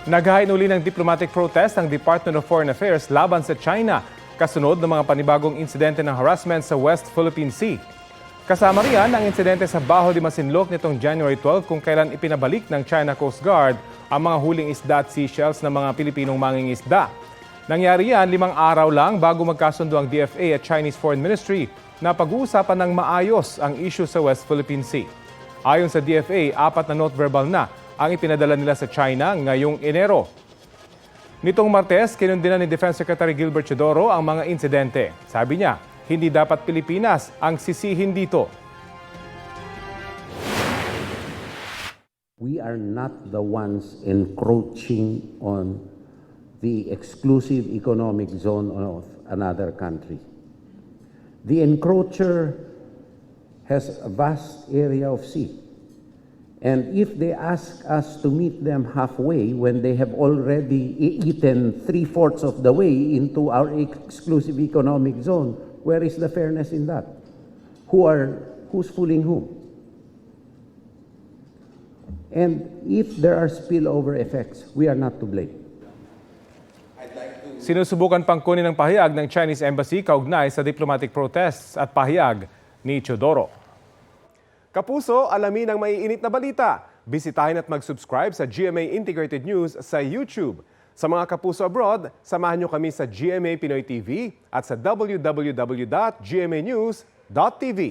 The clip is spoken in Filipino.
Naghain uli ng diplomatic protest ang Department of Foreign Affairs laban sa China, kasunod ng mga panibagong insidente ng harassment sa West Philippine Sea. Kasama riyan ang insidente sa Baho de Masinloc nitong January 12 kung kailan ipinabalik ng China Coast Guard ang mga huling isda at seashells ng mga Pilipinong mangingisda. Nangyari yan 5 araw lang bago magkasundo ang DFA at Chinese Foreign Ministry na pag-uusapan ng maayos ang issue sa West Philippine Sea. Ayon sa DFA, 4 na note verbal na ang ipinadala nila sa China ngayong Enero. Nitong Martes, kinundinan ni Defense Secretary Gilbert Chodoro ang mga insidente. Sabi niya, hindi dapat Pilipinas ang sisihin dito. We are not the ones encroaching on the exclusive economic zone of another country. The encroacher has a vast area of sea. And if they ask us to meet them halfway when they have already eaten 3/4 of the way into our exclusive economic zone, where is the fairness in that? Who's fooling whom? And if there are spillover effects, we are not to blame. Sinusubukan pang kunin ng pahayag ng Chinese Embassy kaugnay sa diplomatic protests at pahayag ni Chodoro. Kapuso, alamin ang maiinit na balita. Bisitahin at mag-subscribe sa GMA Integrated News sa YouTube. Sa mga kapuso abroad, samahan nyo kami sa GMA Pinoy TV at sa www.gmanews.tv.